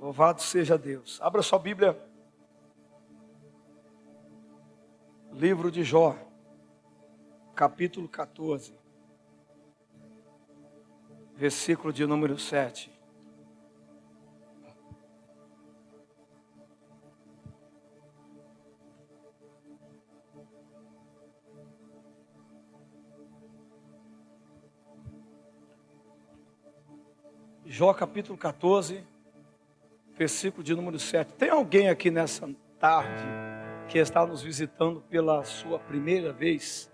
Louvado seja Deus. Abra sua Bíblia. Livro de Jó, capítulo 14, versículo de número 7. Jó capítulo 14, versículo de número 7. Tem alguém aqui nessa tarde que está nos visitando pela sua primeira vez,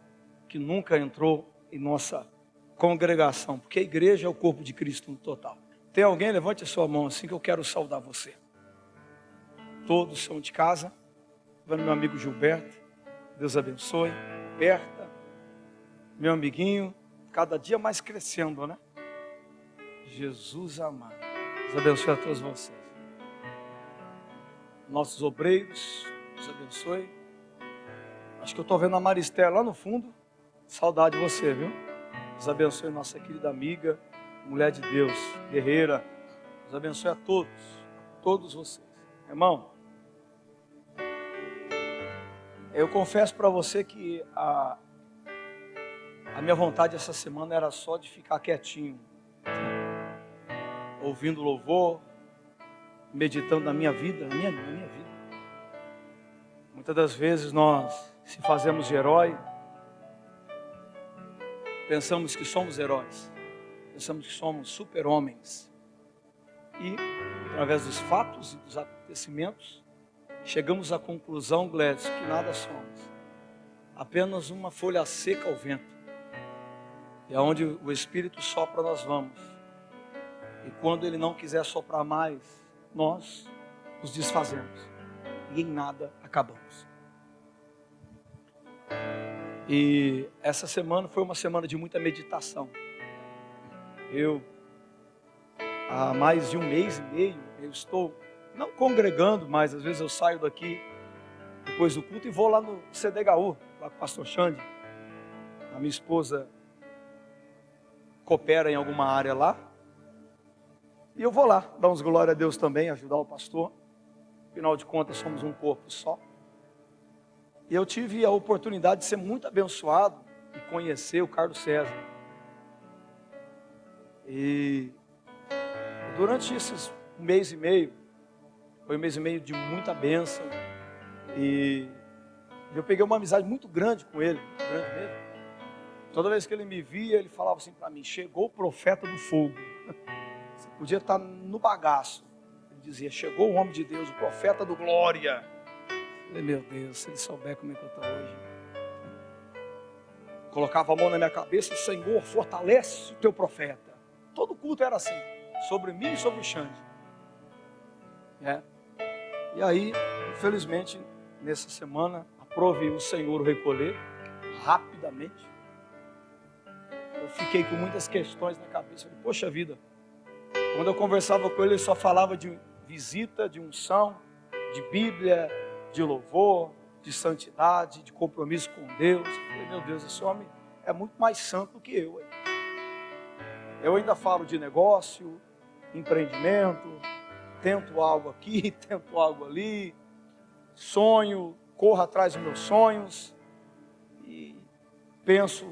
que nunca entrou em nossa congregação? Porque a igreja é o corpo de Cristo no total. Tem alguém? Levante a sua mão assim que eu quero saudar você. Todos são de casa. Vendo meu amigo Gilberto, Deus abençoe. Berta, meu amiguinho, cada dia mais crescendo, né? Jesus amado, Deus abençoe a todos vocês. Nossos obreiros, Deus abençoe. Acho que eu estou vendo a Maristé lá no fundo. Saudade de você, viu? Deus abençoe nossa querida amiga, mulher de Deus, guerreira. Deus abençoe a todos vocês. Irmão, eu confesso para você que a minha vontade essa semana era só de ficar quietinho, ouvindo louvor, meditando na minha vida, na minha vida. Muitas das vezes nós se fazemos de herói, pensamos que somos heróis, pensamos que somos super-homens. E, através dos fatos e dos acontecimentos, chegamos à conclusão, Glédio, que nada somos. Apenas uma folha seca ao vento. E aonde o Espírito sopra, nós vamos. E quando Ele não quiser soprar mais, nós nos desfazemos. E em nada acabamos. E essa semana foi uma semana de muita meditação. Eu, há mais de um mês e meio, eu estou, não congregando, mas às vezes eu saio daqui, depois do culto, e vou lá no CDHU, lá com o pastor Xande. A minha esposa coopera em alguma área lá. E eu vou lá, dar uns glória a Deus também, ajudar o pastor. Afinal de contas, somos um corpo só. E eu tive a oportunidade de ser muito abençoado e conhecer o Carlos César. E durante esses um mês e meio, foi um mês e meio de muita bênção. E eu peguei uma amizade muito grande com ele, muito grande mesmo. Toda vez que ele me via, ele falava assim para mim: chegou o profeta do fogo. Você podia estar no bagaço. Ele dizia: chegou o homem de Deus, o profeta do glória. Eu falei: meu Deus, se ele souber como é que eu estou hoje. Colocava a mão na minha cabeça: Senhor, fortalece o teu profeta. Todo culto era assim, sobre mim e sobre o Xande. E aí, infelizmente, nessa semana, aprove o Senhor recolher rapidamente. Eu fiquei com muitas questões na cabeça. Falei: poxa vida, quando eu conversava com ele, ele só falava de visita, de unção, de Bíblia, de louvor, de santidade, de compromisso com Deus. Eu falei: meu Deus, esse homem é muito mais santo do que eu. Eu ainda falo de negócio, empreendimento, tento algo aqui, tento algo ali, sonho, corro atrás dos meus sonhos e penso,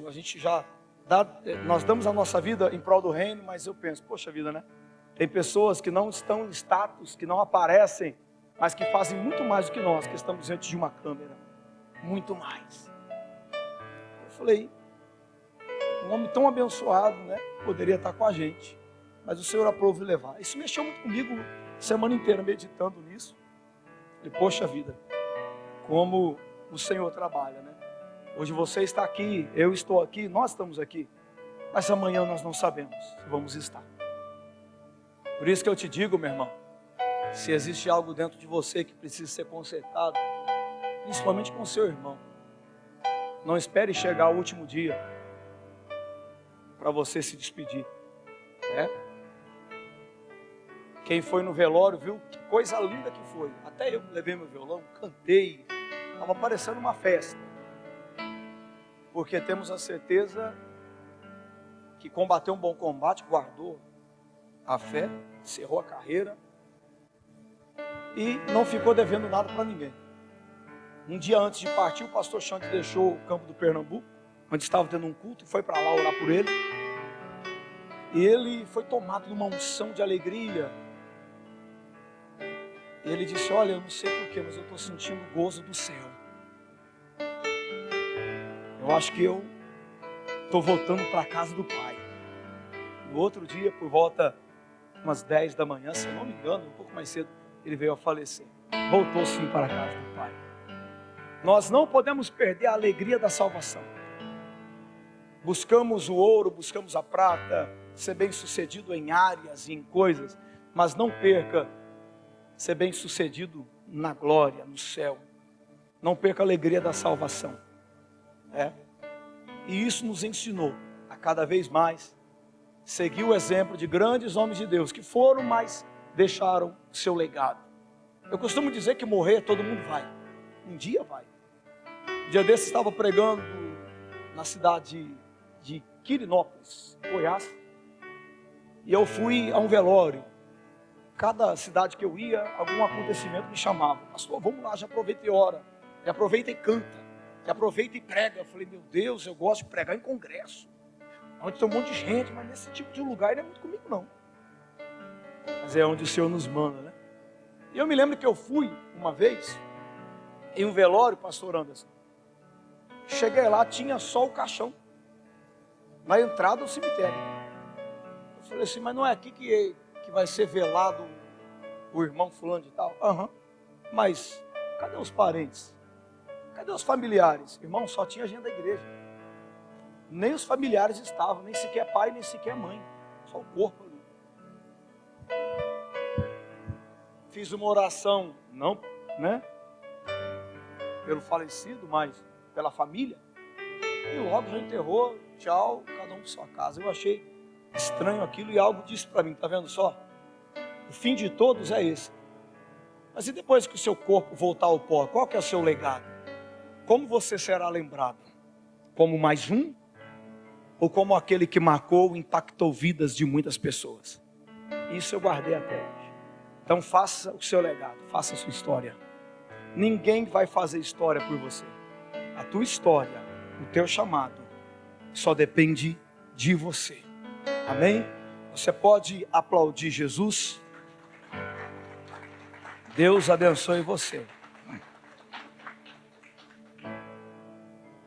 nós damos a nossa vida em prol do reino, mas eu penso: poxa vida, né? Tem pessoas que não estão em status, que não aparecem, mas que fazem muito mais do que nós, que estamos diante de uma câmera. Muito mais. Eu falei: um homem tão abençoado, né? Poderia estar com a gente, mas o Senhor aprove levar. Isso mexeu muito comigo a semana inteira, meditando nisso. Falei: poxa vida, como o Senhor trabalha, né? Hoje você está aqui, eu estou aqui, nós estamos aqui, mas amanhã nós não sabemos se vamos estar. Por isso que eu te digo, meu irmão, se existe algo dentro de você que precisa ser consertado, principalmente com o seu irmão, não espere chegar o último dia para você se despedir, né? Quem foi no velório viu que coisa linda que foi. Até eu levei meu violão, cantei, estava parecendo uma festa, porque temos a certeza que combateu um bom combate, guardou a fé, encerrou a carreira e não ficou devendo nada para ninguém. Um dia antes de partir, o pastor Xande deixou o campo do Pernambuco, onde estava tendo um culto, e foi para lá orar por ele. E ele foi tomado de uma unção de alegria. E ele disse: olha, eu não sei porquê, mas eu estou sentindo o gozo do céu. Eu acho que eu estou voltando para a casa do Pai. No outro dia, por volta umas 10 da manhã, se eu não me engano, um pouco mais cedo, ele veio a falecer. Voltou sim para a casa do Pai. Nós não podemos perder a alegria da salvação. Buscamos o ouro, buscamos a prata, ser bem sucedido em áreas e em coisas, mas não perca ser bem sucedido na glória, no céu. Não perca a alegria da salvação. E isso nos ensinou a cada vez mais seguir o exemplo de grandes homens de Deus que foram, mas deixaram o seu legado. Eu costumo dizer que morrer todo mundo vai. Um dia vai. Um dia desses estava pregando na cidade de Quirinópolis, Goiás. E eu fui a um velório. Cada cidade que eu ia, algum acontecimento me chamava. Pastor, vamos lá, já aproveita e ora. Já aproveita e canta. Já aproveita e prega. Eu falei, meu Deus, eu gosto de pregar em congresso. Onde tem um monte de gente, mas nesse tipo de lugar não é muito comigo não. Mas é onde o Senhor nos manda, né? E eu me lembro que eu fui uma vez em um velório, pastor Anderson. Cheguei lá, tinha só o caixão na entrada do cemitério. Eu falei assim, mas não é aqui que vai ser velado o irmão fulano de tal? Mas cadê os parentes? Cadê os familiares? Irmão, só tinha gente da igreja. Nem os familiares estavam, nem sequer pai, nem sequer mãe. Só o corpo ali. Fiz uma oração, não, né? Pelo falecido, mas pela família. E logo já enterrou, tchau, cada um para sua casa. Eu achei estranho aquilo e algo disse para mim, tá vendo só? O fim de todos é esse. Mas e depois que o seu corpo voltar ao pó, qual que é o seu legado? Como você será lembrado? Como mais um? Ou como aquele que marcou, impactou vidas de muitas pessoas? Isso eu guardei até hoje. Então faça o seu legado, faça a sua história. Ninguém vai fazer história por você. A tua história, o teu chamado, só depende de você. Amém? Você pode aplaudir Jesus? Deus abençoe você.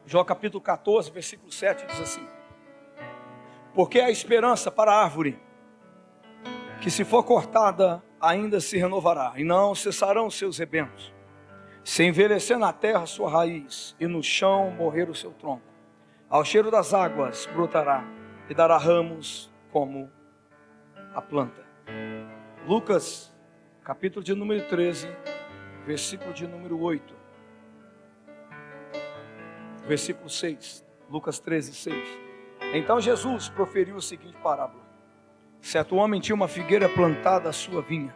Jó capítulo 14, versículo 7 diz assim: porque há esperança para a árvore, que se for cortada, ainda se renovará, e não cessarão os seus rebentos. Se envelhecer na terra sua raiz, e no chão morrer o seu tronco, ao cheiro das águas brotará, e dará ramos como a planta. Lucas, capítulo de número 13, versículo de número 8. Versículo 6. Lucas 13, 6. Então Jesus proferiu a seguinte parábola: certo homem tinha uma figueira plantada à sua vinha,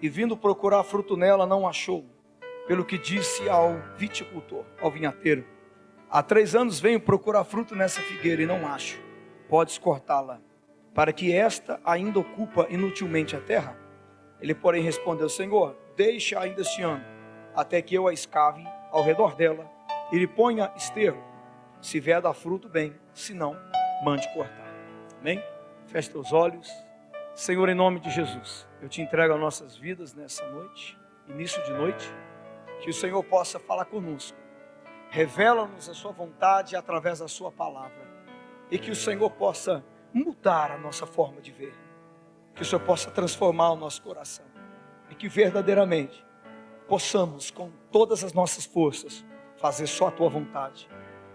e vindo procurar fruto nela, não achou. Pelo que disse ao viticultor, ao vinhateiro: há 3 anos venho procurar fruto nessa figueira e não acho. Podes cortá-la, para que esta ainda ocupa inutilmente a terra? Ele, porém, respondeu: Senhor, deixa ainda este ano, até que eu a escave ao redor dela e lhe ponha esterro. Se vier dar fruto, bem; se não, mande cortar. Amém? Feche teus olhos. Senhor, em nome de Jesus, eu te entrego as nossas vidas nessa noite, início de noite. Que o Senhor possa falar conosco. Revela-nos a sua vontade através da sua palavra. E que o Senhor possa mudar a nossa forma de ver. Que o Senhor possa transformar o nosso coração. E que verdadeiramente possamos, com todas as nossas forças, fazer só a tua vontade.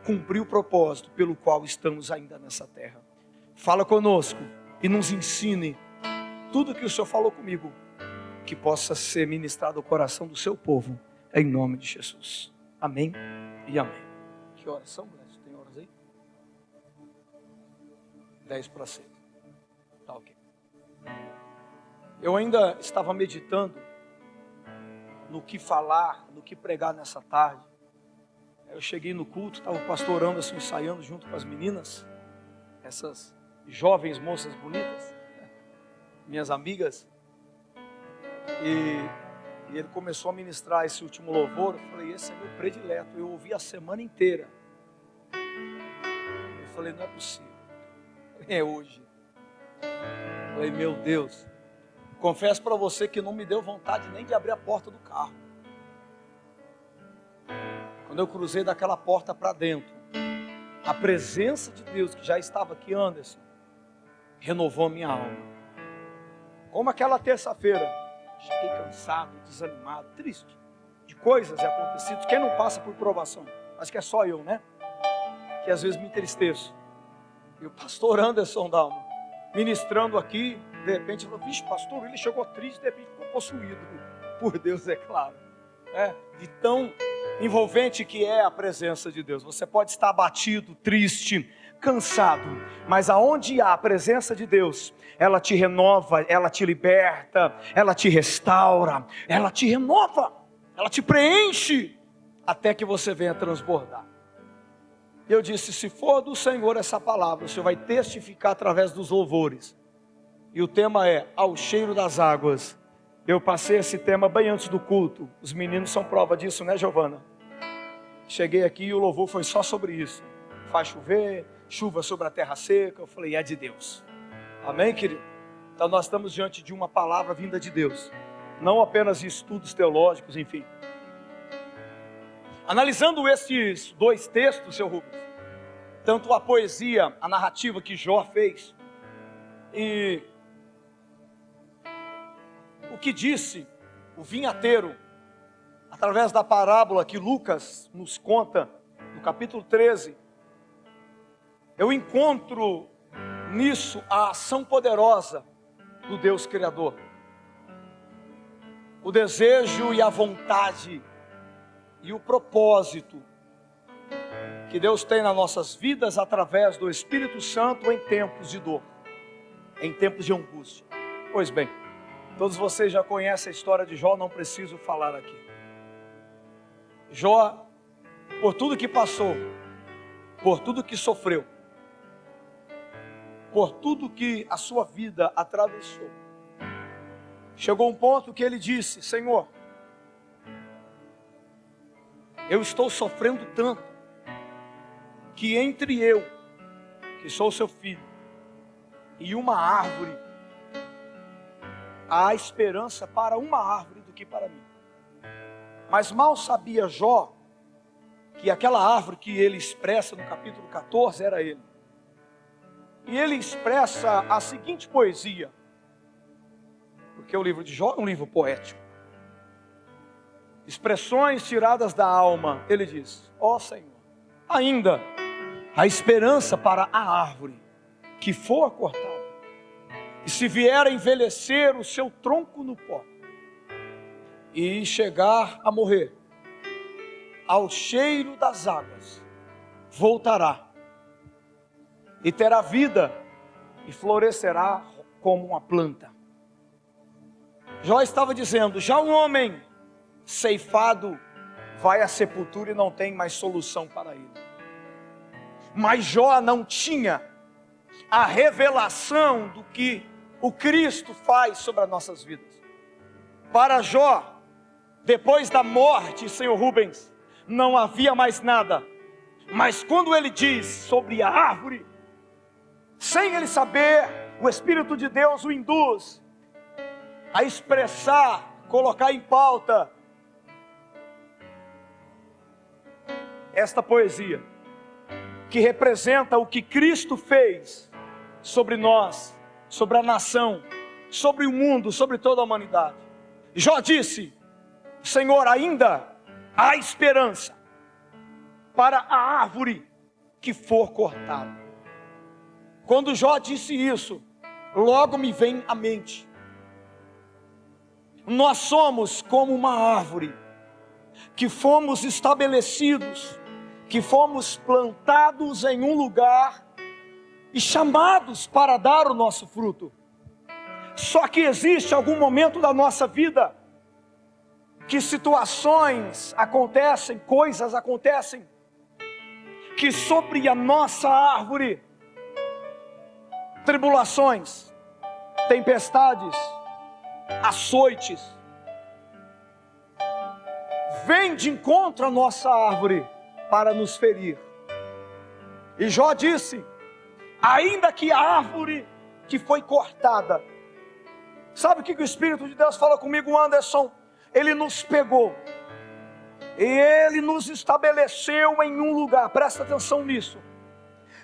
Cumprir o propósito pelo qual estamos ainda nessa terra. Fala conosco e nos ensine tudo que o Senhor falou comigo, que possa ser ministrado ao coração do seu povo, em nome de Jesus. Amém e amém. Que horas são, Grécio? Tem horas aí? 10:06. Tá ok. Eu ainda estava meditando no que falar, no que pregar nessa tarde. Eu cheguei no culto, estava o pastor Anderson ensaiando junto com as meninas, essas jovens moças bonitas, minhas amigas, e E ele começou a ministrar esse último louvor. Eu falei, esse é meu predileto. Eu ouvi a semana inteira. Eu falei, não é possível. É hoje. Eu falei, meu Deus. Confesso para você que não me deu vontade nem de abrir a porta do carro. Quando eu cruzei daquela porta para dentro, a presença de Deus que já estava aqui, Anderson, renovou a minha alma. Como aquela terça-feira, cheguei cansado, desanimado, triste, de coisas e acontecidos. Quem não passa por provação? Acho que é só eu, né? Que às vezes me entristeço. E o pastor Anderson Dalma, ministrando aqui, de repente falou, vixe pastor, ele chegou triste, de repente ficou possuído. Por Deus, é claro. De tão envolvente que é a presença de Deus. Você pode estar abatido, triste, cansado, mas aonde há a presença de Deus, ela te renova, ela te liberta, ela te restaura, ela te renova, ela te preenche, até que você venha transbordar. E eu disse, se for do Senhor essa palavra, o Senhor vai testificar através dos louvores. E o tema é, ao cheiro das águas. Eu passei esse tema bem antes do culto. Os meninos são prova disso, né, Giovana? Cheguei aqui e o louvor foi só sobre isso. Faz chover, chuva sobre a terra seca. Eu falei, é de Deus. Amém, querido? Então nós estamos diante de uma palavra vinda de Deus. Não apenas de estudos teológicos, enfim. Analisando esses dois textos, seu Rubens, tanto a poesia, a narrativa que Jó fez, e o que disse o vinhateiro, através da parábola que Lucas nos conta, no capítulo 13, eu encontro nisso a ação poderosa do Deus Criador, o desejo e a vontade e o propósito que Deus tem nas nossas vidas através do Espírito Santo em tempos de dor, em tempos de angústia. Pois bem, todos vocês já conhecem a história de Jó, não preciso falar aqui. Jó, por tudo que passou, por tudo que sofreu, por tudo que a sua vida atravessou, chegou um ponto que ele disse, Senhor, eu estou sofrendo tanto, que entre eu, que sou seu filho, e uma árvore, há esperança para uma árvore do que para mim. Mas mal sabia Jó, que aquela árvore que ele expressa no capítulo 14 era ele. E ele expressa a seguinte poesia, porque o livro de Jó é um livro poético. Expressões tiradas da alma, ele diz, ó Senhor, ainda há esperança para a árvore que for cortada, e se vier a envelhecer o seu tronco no pó, e chegar a morrer, ao cheiro das águas, voltará, e terá vida, e florescerá como uma planta. Jó estava dizendo, já um homem ceifado vai à sepultura e não tem mais solução para ele. Mas Jó não tinha a revelação do que o Cristo faz sobre as nossas vidas. Para Jó, depois da morte, Senhor Rubens, não havia mais nada. Mas quando ele diz sobre a árvore, sem ele saber, o Espírito de Deus o induz a expressar, colocar em pauta esta poesia, que representa o que Cristo fez sobre nós, sobre a nação, sobre o mundo, sobre toda a humanidade. Jó disse, Senhor, ainda há esperança para a árvore que for cortada. Quando Jó disse isso, logo me vem à mente, nós somos como uma árvore, que fomos estabelecidos, que fomos plantados em um lugar e chamados para dar o nosso fruto. Só que existe algum momento da nossa vida que situações acontecem, coisas acontecem, que sobre a nossa árvore, tribulações, tempestades, açoites, vem de encontro à nossa árvore para nos ferir. E Jó disse: ainda que a árvore que foi cortada, sabe o que o Espírito de Deus fala comigo, Anderson? Ele nos pegou, e Ele nos estabeleceu em um lugar, presta atenção nisso.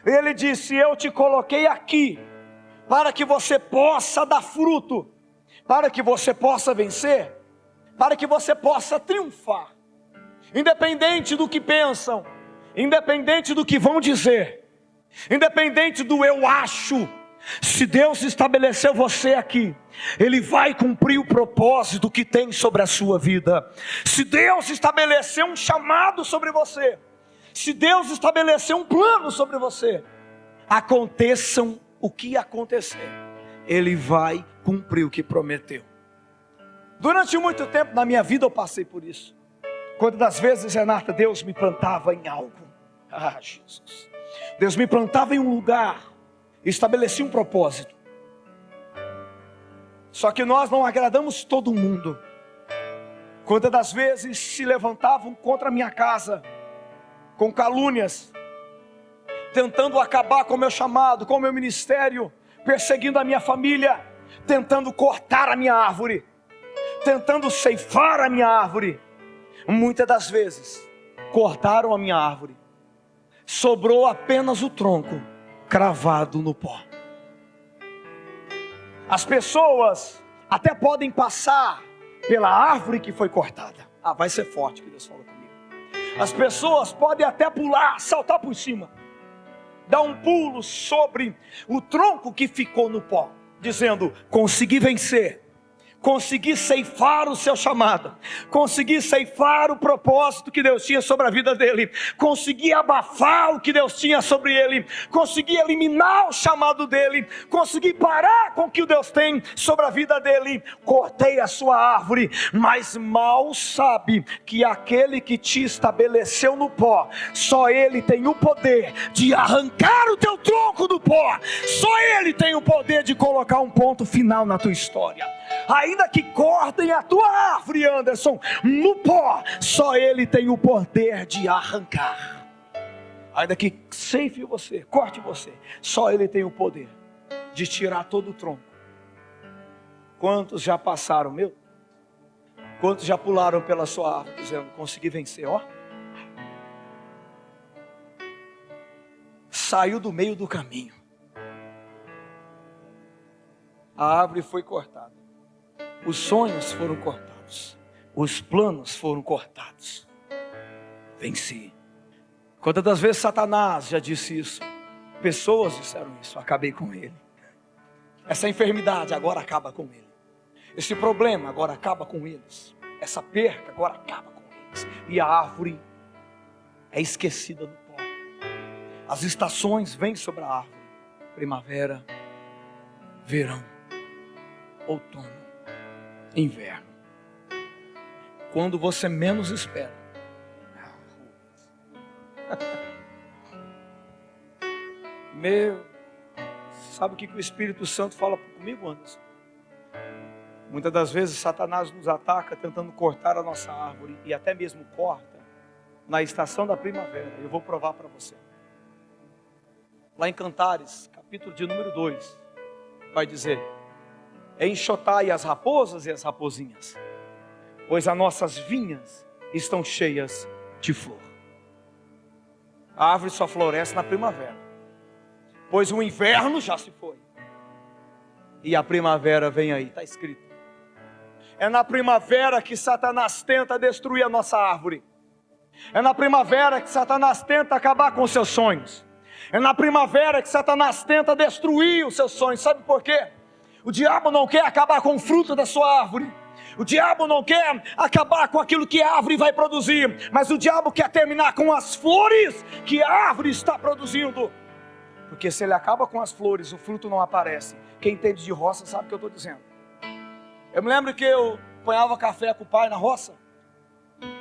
Ele disse: eu te coloquei aqui, para que você possa dar fruto, para que você possa vencer, para que você possa triunfar, independente do que pensam, independente do que vão dizer, independente do eu acho. Se Deus estabeleceu você aqui, Ele vai cumprir o propósito que tem sobre a sua vida. Se Deus estabeleceu um chamado sobre você, se Deus estabeleceu um plano sobre você, aconteçam o que acontecer, Ele vai cumprir o que prometeu. Durante muito tempo na minha vida eu passei por isso. Quantas das vezes, Renata, Deus me plantava em algo. Ah, Jesus. Deus me plantava em um lugar, estabelecia um propósito. Só que nós não agradamos todo mundo. Quantas das vezes se levantavam contra a minha casa, com calúnias, tentando acabar com o meu chamado, com o meu ministério, perseguindo a minha família, tentando cortar a minha árvore, tentando ceifar a minha árvore. Muitas das vezes cortaram a minha árvore, sobrou apenas o tronco cravado no pó. As pessoas até podem passar pela árvore que foi cortada. Ah, vai ser forte que Deus falou comigo. As pessoas podem até pular, saltar por cima, dar um pulo sobre o tronco que ficou no pó, dizendo: consegui vencer, consegui ceifar o seu chamado, consegui ceifar o propósito que Deus tinha sobre a vida dele, consegui abafar o que Deus tinha sobre ele, consegui eliminar o chamado dele, consegui parar com o que Deus tem sobre a vida dele. Cortei a sua árvore, mas mal sabe que aquele que te estabeleceu no pó, só Ele tem o poder de arrancar o teu tronco do pó, só Ele tem o poder de colocar um ponto final na tua história. Ainda que cortem a tua árvore, Anderson, no pó, só Ele tem o poder de arrancar. Ainda que ceife você, corte você, só Ele tem o poder de tirar todo o tronco. Quantos já passaram, meu? Quantos já pularam pela sua árvore, dizendo: consegui vencer, ó? Saiu do meio do caminho, a árvore foi cortada. Os sonhos foram cortados, os planos foram cortados. Venci. Quantas das vezes Satanás já disse isso? Pessoas disseram isso: acabei com ele. Essa enfermidade agora acaba com ele. Esse problema agora acaba com eles. Essa perca agora acaba com eles. E a árvore é esquecida do pó. As estações vêm sobre a árvore: primavera, verão, outono, inverno. Quando você menos espera. Meu, sabe o que o Espírito Santo fala comigo, Anderson? Muitas das vezes Satanás nos ataca tentando cortar a nossa árvore, e até mesmo corta na estação da primavera. Eu vou provar para você. Lá em Cantares, capítulo de número 2, vai dizer: enxotai as raposas e as raposinhas, pois as nossas vinhas estão cheias de flor. A árvore só floresce na primavera, pois o inverno já se foi e a primavera vem aí. Está escrito. É na primavera que Satanás tenta destruir a nossa árvore. É na primavera que Satanás tenta acabar com os seus sonhos. É na primavera que Satanás tenta destruir os seus sonhos. Sabe por quê? O diabo não quer acabar com o fruto da sua árvore. O diabo não quer acabar com aquilo que a árvore vai produzir, mas o diabo quer terminar com as flores que a árvore está produzindo. Porque se ele acaba com as flores, o fruto não aparece. Quem entende de roça sabe o que eu estou dizendo. Eu me lembro que eu apanhava café com o pai na roça,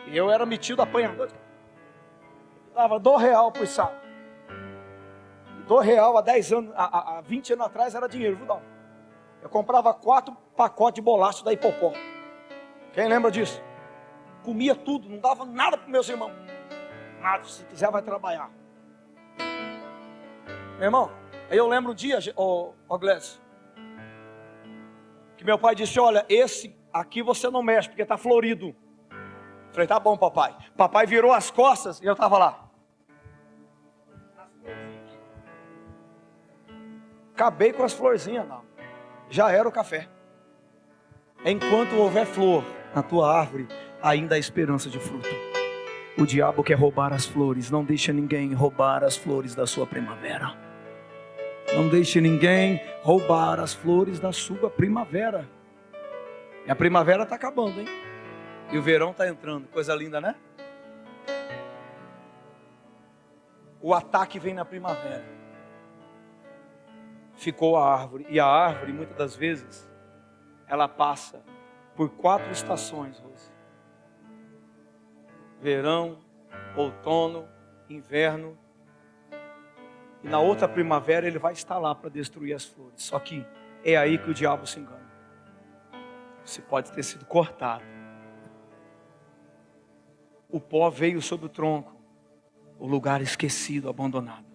e eu era metido apanhador. Dava R$2 por saco. R$2 há 10 anos, há 20 anos atrás era dinheiro, viu, Dal? Eu comprava 4 pacotes de bolacha da Hipopó. Quem lembra disso? comia tudo, não dava nada para meus irmãos. Nada, se quiser vai trabalhar. Meu irmão, aí eu lembro um dia, Glécio, que meu pai disse, olha, esse aqui você não mexe, porque está florido. Eu falei, tá bom, papai. Papai virou as costas e eu estava lá. Acabei com as florzinhas, não. Já era o café. Enquanto houver flor na tua árvore, ainda há esperança de fruto. O diabo quer roubar as flores. Não deixe ninguém roubar as flores da sua primavera. Não deixe ninguém roubar as flores da sua primavera. E a primavera está acabando, hein? E o verão está entrando. Coisa linda, né? O ataque vem na primavera. Ficou a árvore. E a árvore, muitas das vezes, ela passa por 4 estações, Rose. Verão, outono, inverno. E na outra primavera ele vai estar lá para destruir as flores. Só que é aí que o diabo se engana. Você pode ter sido cortado. O pó veio sobre o tronco. O lugar esquecido, abandonado.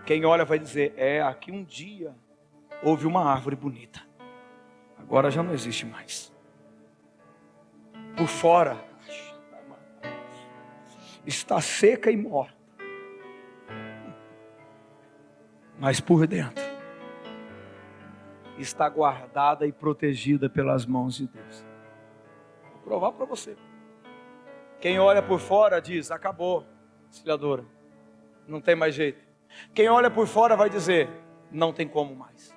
Quem olha vai dizer, aqui um dia houve uma árvore bonita. Agora já não existe mais. Por fora está seca e morta. Mas por dentro está guardada e protegida pelas mãos de Deus. Vou provar para você. Quem olha por fora diz, acabou, auxiliadora, não tem mais jeito. Quem olha por fora vai dizer, não tem como mais.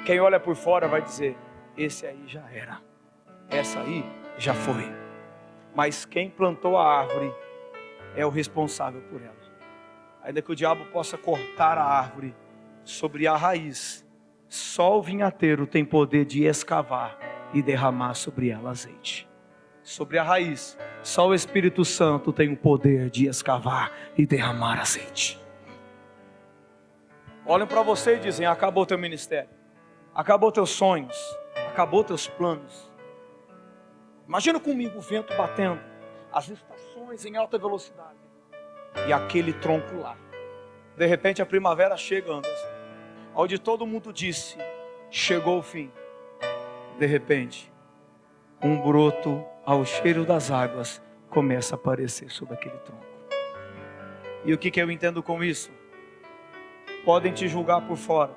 Quem olha por fora vai dizer, esse aí já era, essa aí já foi. Mas quem plantou a árvore é o responsável por ela. Ainda que o diabo possa cortar a árvore, sobre a raiz, só o vinhateiro tem poder de escavar e derramar sobre ela azeite. Sobre a raiz, só o Espírito Santo tem o poder de escavar e derramar azeite. Olhem para você e dizem, acabou teu ministério, acabou teus sonhos, acabou teus planos. Imagina comigo o vento batendo, as estações em alta velocidade e aquele tronco lá. De repente a primavera chega, Anderson, onde todo mundo disse, chegou o fim. De repente, um broto ao cheiro das águas começa a aparecer sobre aquele tronco. E o que eu entendo com isso? Podem te julgar por fora,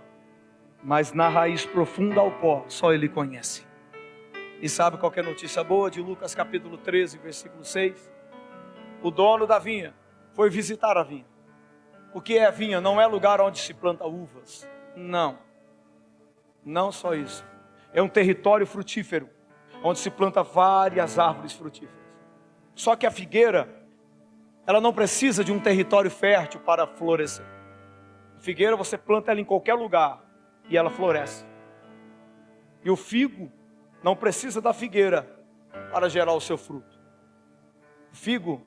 mas na raiz profunda ao pó, só Ele conhece. E sabe qual que é a notícia boa de Lucas capítulo 13, versículo 6? O dono da vinha foi visitar a vinha. O que é a vinha? Não é lugar onde se planta uvas. Não. Não só isso. É um território frutífero, onde se planta várias árvores frutíferas. Só que a figueira, ela não precisa de um território fértil para florescer. A figueira você planta ela em qualquer lugar e ela floresce. E o figo não precisa da figueira para gerar o seu fruto. O figo,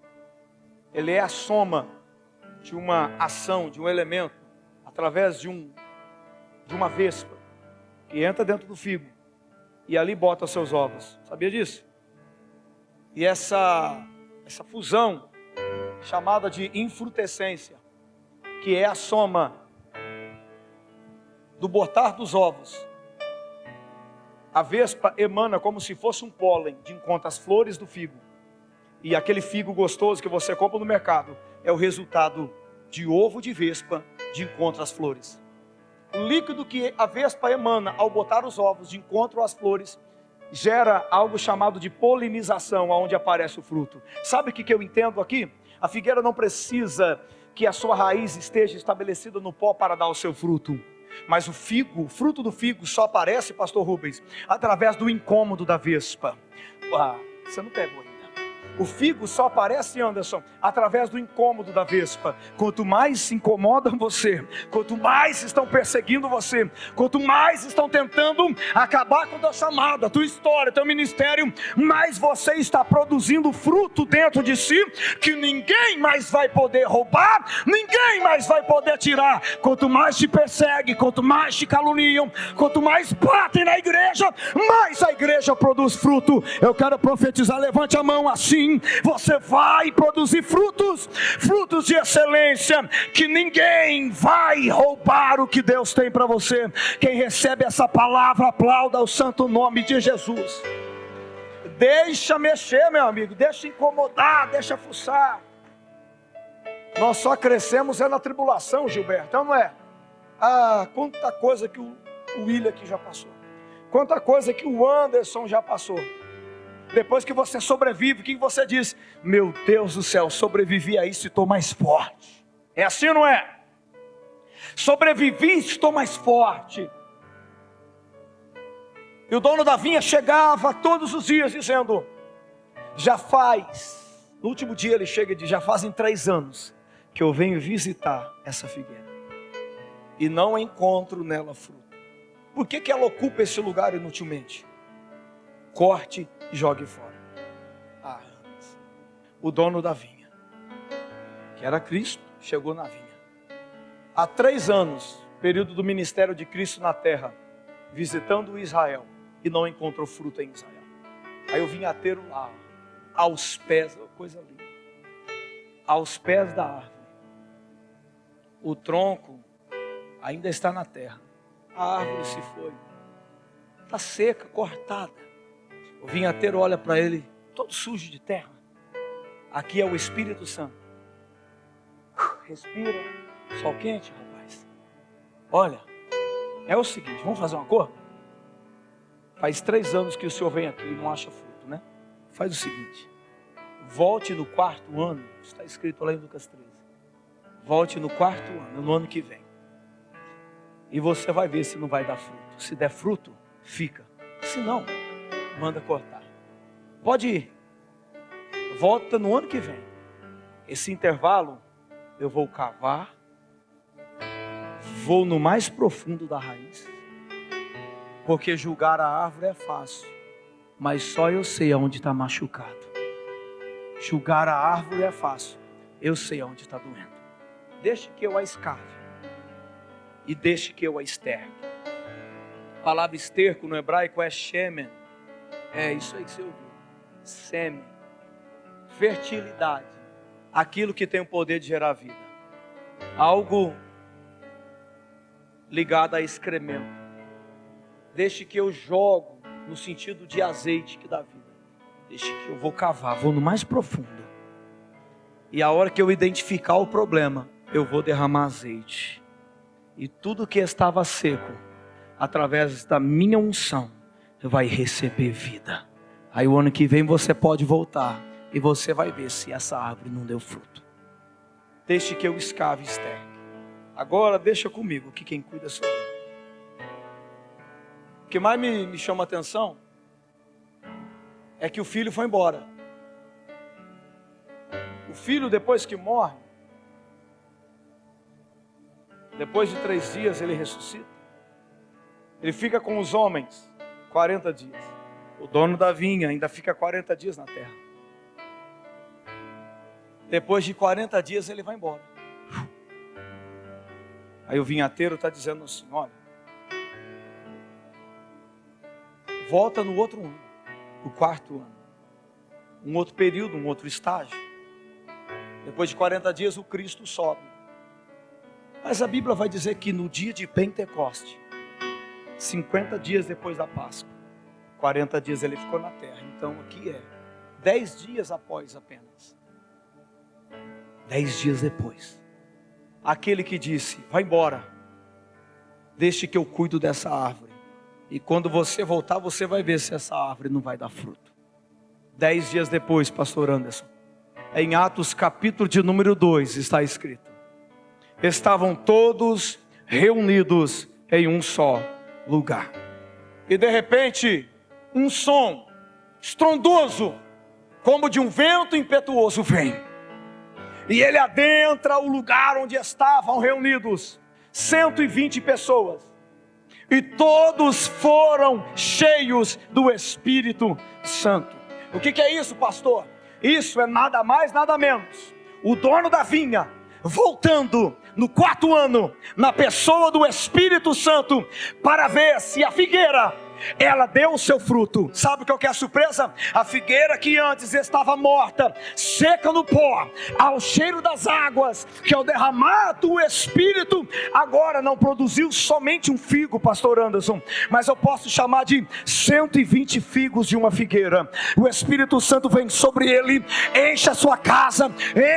ele é a soma de uma ação, de um elemento, através de uma vespa, que entra dentro do figo, e ali bota os seus ovos. Sabia disso? E essa fusão, chamada de infrutescência, que é a soma do botar dos ovos. A vespa emana como se fosse um pólen de encontro às flores do figo. E aquele figo gostoso que você compra no mercado é o resultado de ovo de vespa de encontro às flores. O líquido que a vespa emana ao botar os ovos de encontro às flores gera algo chamado de polinização, onde aparece o fruto. Sabe o que eu entendo aqui? A figueira não precisa que a sua raiz esteja estabelecida no pó para dar o seu fruto. Mas o figo, o fruto do figo só aparece, pastor Rubens, através do incômodo da vespa. Você não pegou ainda. O figo só aparece, Anderson, através do incômodo da vespa. Quanto mais se incomodam você, quanto mais estão perseguindo você, quanto mais estão tentando acabar com a tua chamada, a tua história, teu ministério, mais você está produzindo fruto dentro de si, que ninguém mais vai poder roubar, ninguém mais vai poder tirar. Quanto mais te persegue, quanto mais te caluniam, quanto mais batem na igreja, mais a igreja produz fruto. Eu quero profetizar, levante a mão assim, sim, você vai produzir frutos de excelência, que ninguém vai roubar o que Deus tem para você. Quem recebe essa palavra, aplauda o santo nome de Jesus. Deixa mexer, meu amigo, deixa incomodar, deixa fuçar. Nós só crescemos na tribulação, Gilberto, então não é? Quanta coisa que o William aqui já passou, quanta coisa que o Anderson já passou. Depois que você sobrevive, o que você diz? Meu Deus do céu, sobrevivi a isso e estou mais forte. É assim ou não é? Sobrevivi e estou mais forte. E o dono da vinha chegava todos os dias dizendo, no último dia ele chega e diz, já fazem 3 anos que eu venho visitar essa figueira e não encontro nela fruto. Por que ela ocupa esse lugar inutilmente? Corte e jogue fora. O dono da vinha, que era Cristo, chegou na vinha. Há 3 anos, período do ministério de Cristo na terra, visitando Israel, e não encontrou fruto em Israel. Aí o vinhateiro lá, aos pés, coisa linda, aos pés da árvore, o tronco ainda está na terra, a árvore se foi, está seca, cortada. O vinhateiro olha para ele, todo sujo de terra. Aqui é o Espírito Santo. Respira, sol quente, rapaz. Olha, é o seguinte, vamos fazer um acordo? Faz 3 anos que o senhor vem aqui e não acha fruto, né? Faz o seguinte, volte no 4º ano, está escrito lá em Lucas 13. Volte no 4º ano, no ano que vem. E você vai ver se não vai dar fruto. Se der fruto, fica. Se não, manda cortar. Pode ir. Volta no ano que vem. Esse intervalo, eu vou cavar. Vou no mais profundo da raiz. Porque julgar a árvore é fácil, mas só eu sei aonde está machucado. Julgar a árvore é fácil, eu sei aonde está doendo. Deixe que eu a escave e deixe que eu a esterque. A palavra esterco no hebraico é shemen. É isso aí que você ouviu. Sêmen, fertilidade, aquilo que tem o poder de gerar vida. Algo ligado a excremento. Deixe que eu jogo no sentido de azeite que dá vida. Deixe que eu vou cavar, vou no mais profundo. E a hora que eu identificar o problema, eu vou derramar azeite. E tudo que estava seco, através da minha unção, vai receber vida. Aí o ano que vem você pode voltar e você vai ver se essa árvore não deu fruto. Deixe que eu escave e esterque. Agora deixa comigo que quem cuida sou eu. O que mais me chama a atenção é que o filho foi embora. O filho, depois que morre, depois de 3 dias ele ressuscita. Ele fica com os homens 40 dias. O dono da vinha ainda fica 40 dias na terra. Depois de 40 dias ele vai embora. Aí o vinhateiro está dizendo assim, olha, volta no outro ano, o 4º ano. Um outro período, um outro estágio. Depois de 40 dias o Cristo sobe. Mas a Bíblia vai dizer que no dia de Pentecoste, 50 dias depois da Páscoa, 40 dias ele ficou na terra. Então aqui é 10 dias após apenas. 10 dias depois. Aquele que disse, vai embora, deixe que eu cuido dessa árvore. E quando você voltar, você vai ver se essa árvore não vai dar fruto. 10 dias depois, pastor Anderson, em Atos capítulo de número 2 está escrito, estavam todos reunidos em um só lugar. E de repente, um som estrondoso, como de um vento impetuoso vem. E ele adentra o lugar onde estavam reunidos 120 pessoas. E todos foram cheios do Espírito Santo. O que é isso, pastor? Isso é nada mais, nada menos. O dono da vinha, voltando no 4º ano, na pessoa do Espírito Santo, para ver se a figueira ela deu o seu fruto. Sabe o que é a surpresa? A figueira que antes estava morta, seca no pó, ao cheiro das águas, que ao derramar do Espírito, agora não produziu somente um figo, pastor Anderson, mas eu posso chamar de 120 figos de uma figueira. O Espírito Santo vem sobre ele, enche a sua casa,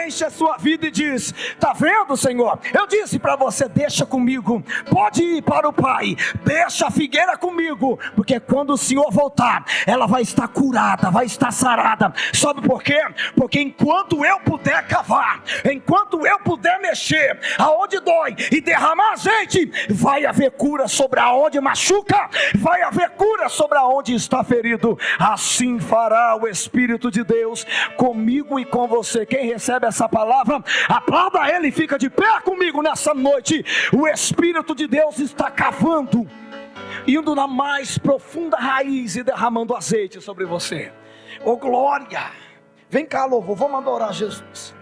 enche a sua vida e diz: está vendo, Senhor? Eu disse para você, deixa comigo, pode ir para o Pai, deixa a figueira comigo, porque quando o Senhor voltar, ela vai estar curada, vai estar sarada. Sabe por quê? Porque enquanto eu puder cavar, enquanto eu puder mexer aonde dói e derramar azeite, vai haver cura sobre aonde machuca, vai haver cura sobre aonde está ferido. Assim fará o Espírito de Deus comigo e com você. Quem recebe essa palavra, aplauda ele e fica de pé comigo nessa noite. O Espírito de Deus está cavando, indo na mais profunda raiz e derramando azeite sobre você. Oh glória! Vem cá, louvor, vamos adorar Jesus.